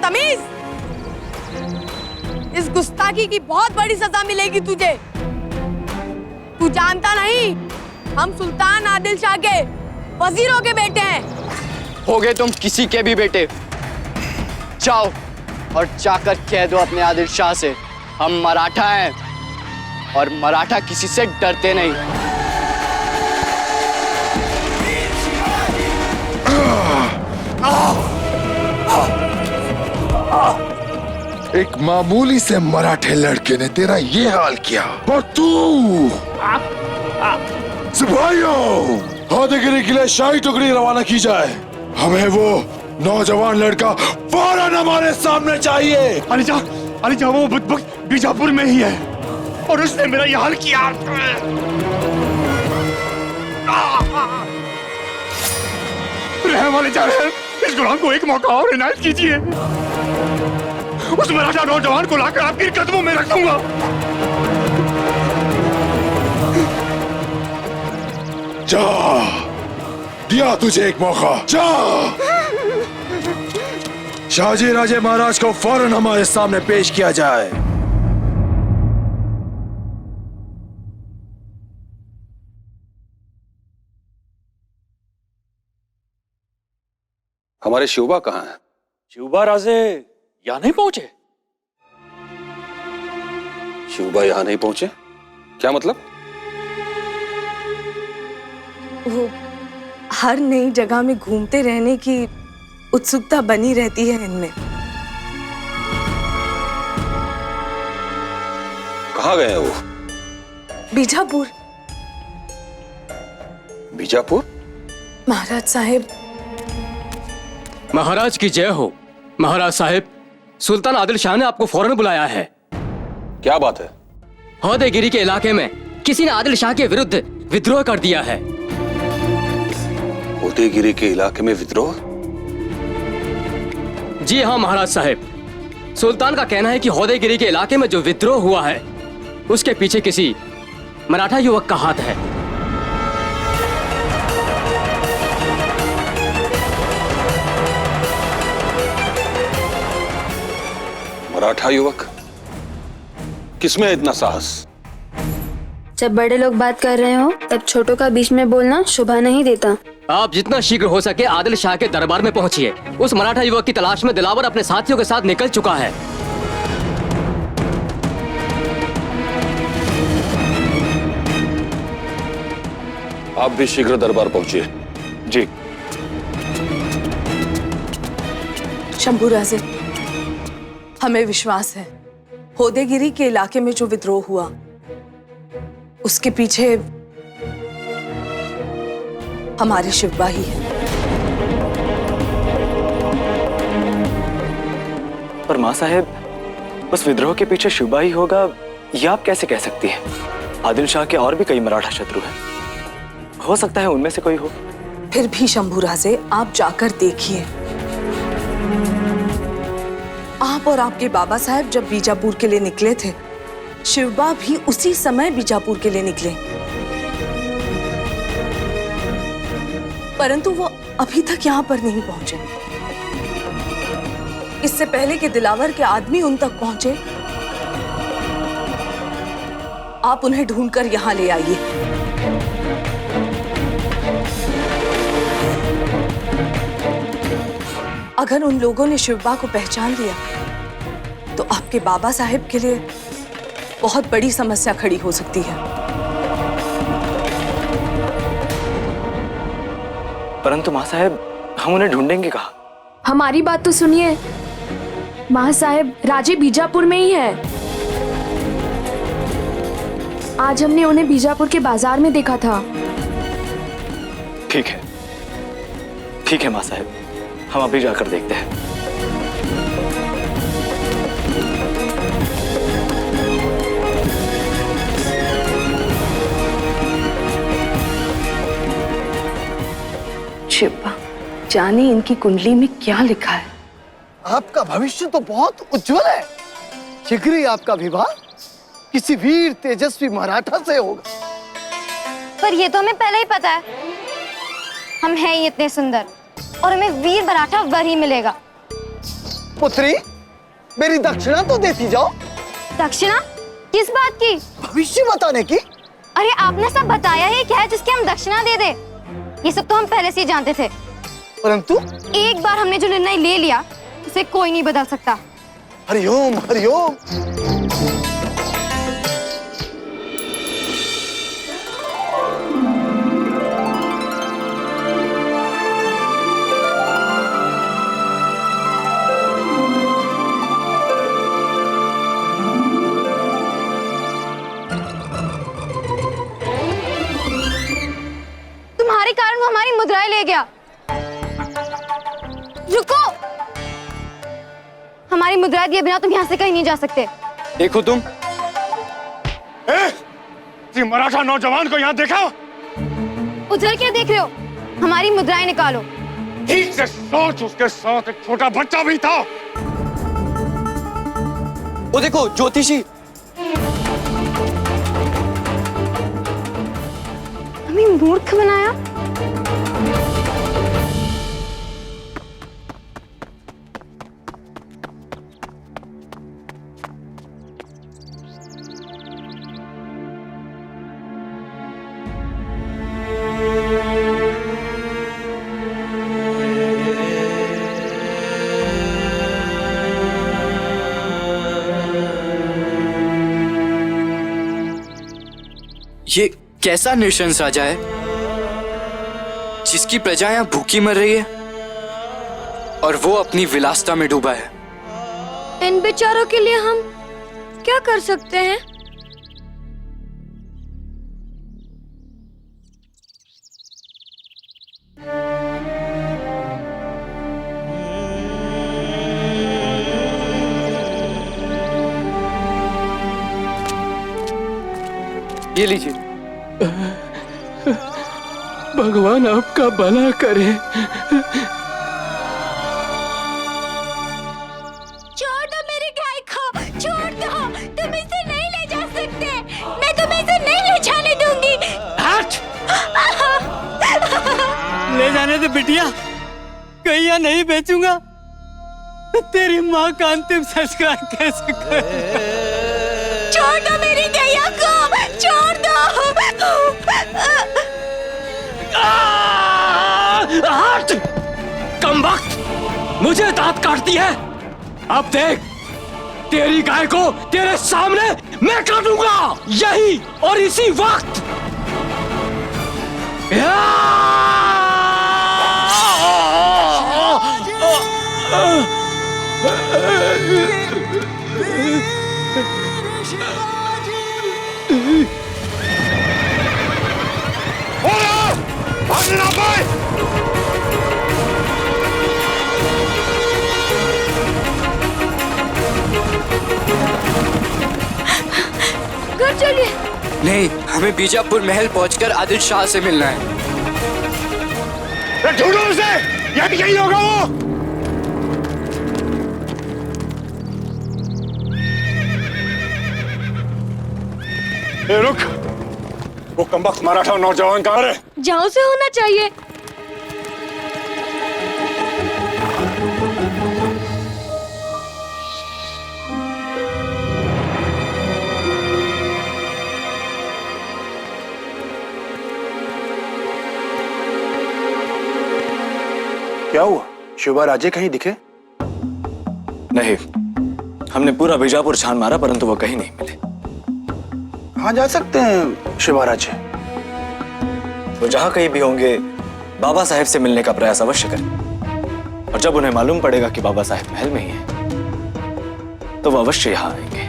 बदतमीज, इस गुस्ताखी की बहुत बड़ी सजा मिलेगी तुझे। तू जानता नहीं, हम सुल्तान आदिल शाह के वजीरों के बेटे हैं। होगे तुम किसी के भी बेटे। जाओ और जाकर कह दो अपने आदिल शाह से, हम मराठा हैं और मराठा किसी से डरते नहीं। एक मामूली से मराठे लड़के ने तेरा ये हाल किया, और तू सिपाहियों, हौदेगिरी के लिए शाही टुकड़ी रवाना की जाए। हमें वो नौजवान लड़का फौरन हमारे सामने चाहिए। अलीजा वो बुद्बुक बीजापुर में ही है और उसने मेरा ये हाल किया। रहम अलीजा रहम, इस गुलाम को एक मौका और इनायत कीजिए। उस मराठा नौजवान को लाकर आपके कदमों में रख दूंगा। जा, दिया तुझे एक मौका, जा। शाहजी राजे महाराज को फौरन हमारे सामने पेश किया जाए। हमारे शिवबा कहाँ हैं? शिवबा राजे यहाँ नहीं पहुंचे। शिवबा यहाँ नहीं पहुंचे? क्या मतलब? वो हर नई जगह में घूमते रहने की उत्सुकता बनी रहती है इनमें। कहाँ गए हैं वो? बीजापुर। बीजापुर? महाराज साहिब। महाराज की जय हो। महाराज साहिब, सुल्तान आदिल शाह ने आपको फौरन बुलाया है। क्या बात है? हौदेगिरी के इलाके में किसी ने आदिल शाह के विरुद्ध विद्रोह कर दिया है। हौदेगिरी के इलाके में विद्रोह? जी हाँ महाराज साहिब, सुल्तान का कहना है कि हौदेगिरी के इलाके में जो विद्रोह हुआ है उसके पीछे किसी मराठा युवक का हाथ है। मराठा युवक? किसमें इतना साहस? जब बड़े लोग बात कर रहे हो तब छोटों का बीच में बोलना शोभा नहीं देता। आप जितना शीघ्र हो सके आदिल शाह के दरबार में पहुंचिए। उस मराठा युवक की तलाश में दिलावर अपने साथियों के साथ निकल चुका है। आप भी शीघ्र दरबार पहुंचिए। जी। शंभू राजे, हमें विश्वास है हौदेगिरी के इलाके में जो विद्रोह हुआ उसके पीछे हमारे शिवबा ही है। पर माँ साहेब, उस विद्रोह के पीछे शिवबा ही होगा ये आप कैसे कह सकती हैं? आदिल शाह के और भी कई मराठा शत्रु हैं, हो सकता है उनमें से कोई हो। फिर भी शंभू राजे, आप जाकर देखिए। आप और आपके बाबा साहब जब बीजापुर के लिए निकले थे, शिवबा भी उसी समय बीजापुर के लिए निकले, परंतु वो अभी तक यहाँ पर नहीं पहुंचे। इससे पहले कि दिलावर के आदमी उन तक पहुंचे, आप उन्हें ढूंढकर यहाँ ले आइए। अगर उन लोगों ने शिवबा को पहचान लिया तो आपके बाबा साहब के लिए बहुत बड़ी समस्या खड़ी हो सकती है। परंतु माँ साहेब, हम उन्हें ढूंढेंगे कहाँ? हमारी बात तो सुनिए, माँ साहेब राजे बीजापुर में ही है। आज हमने उन्हें बीजापुर के बाजार में देखा था। ठीक है, ठीक है माँ साहेब, हम अभी जाकर देखते हैं। शिवबा, जाने इनकी कुंडली में क्या लिखा है। आपका भविष्य तो बहुत उज्जवल है। शीघ्र ही आपका विवाह किसी वीर तेजस्वी मराठा से होगा। पर ये तो हमें पहले ही पता है, हम हैं ही इतने सुंदर और हमें वीर मराठा वर ही मिलेगा। पुत्री, मेरी दक्षिणा तो देती जाओ। दक्षिणा? किस बात की? भविष्य बताने की। अरे आपने सब बताया ही क्या है जिसकी हम दक्षिणा दे दे? ये सब तो हम पहले से ही जानते थे। परंतु एक बार हमने जो निर्णय ले लिया उसे कोई नहीं बदल सकता। हरिओम हरिओम। तुम्हारे कारण वो हमारी मुद्राएं ले गया। रुको, हमारी मुद्राएं दिए बिना तुम यहाँ से कहीं नहीं जा सकते। देखो तुम, ये मराठा नौजवान को यहाँ देखा? उधर क्या देख रहे हो? हमारी मुद्राएं निकालो। ठीक से सोच, उसके साथ एक छोटा बच्चा भी था। वो देखो ज्योतिषी। हमें मूर्ख बनाया। ये कैसा नृशंस राजा है जिसकी प्रजा यहाँ भूखी मर रही है और वो अपनी विलासिता में डूबा है। इन बेचारों के लिए हम क्या कर सकते हैं? ये लीजिए। भगवान आपका भला करे। छोड़ दो मेरी गाय को, छोड़ दो। तुम इसे नहीं ले जा सकते। मैं तुम्हें इसे नहीं ले जाने दूंगी। हट! ले जाने दे बिटिया, कहीं यहाँ नहीं बेचूंगा तो तेरी माँ का अंतिम संस्कार कैसे करूं? छोड़ दो मेरी गैया को, छोड़ दो। हट! कमबख्त, मुझे दांत काटती है। अब देख, तेरी गाय को तेरे सामने मैं काटूंगा, यही और इसी वक्त। भागने ना पाए। घर चलिए। नहीं, हमें बीजापुर महल पहुंचकर आदिल शाह से मिलना है। ढूंढो उसे, यह भी यही होगा वो। ए, रुक, वो कमबख्त मराठा नौजवान कहाँ है? जहाँ से होना चाहिए। क्या हुआ? शिवा राजे कहीं दिखे? नहीं, हमने पूरा बीजापुर छान मारा परंतु वो कहीं नहीं मिले। कहाँ जा सकते हैं शिवा राजे? वो जहां कहीं भी होंगे बाबा साहेब से मिलने का प्रयास अवश्य करें, और जब उन्हें मालूम पड़ेगा कि बाबा साहेब महल में ही हैं, तो वो अवश्य यहां आएंगे।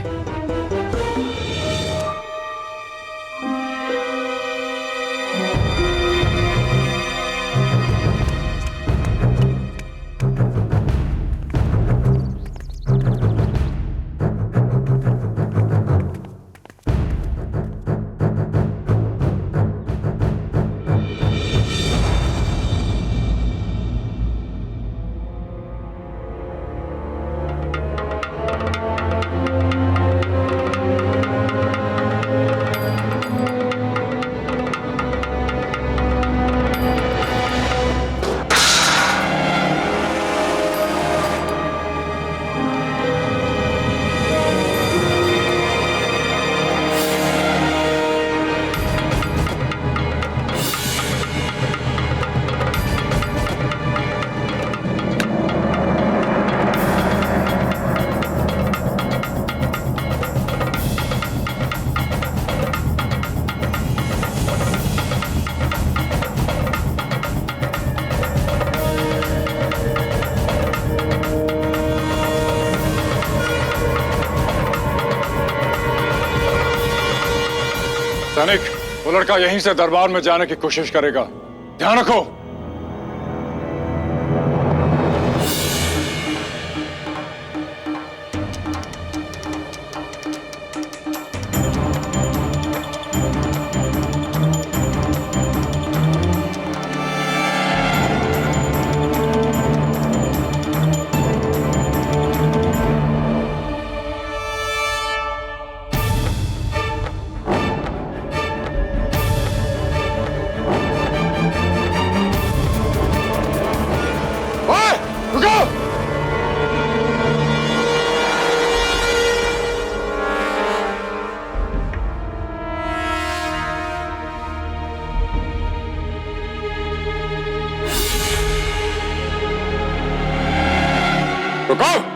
सैनिक, वो लड़का यहीं से दरबार में जाने की कोशिश करेगा, ध्यान रखो। रुको!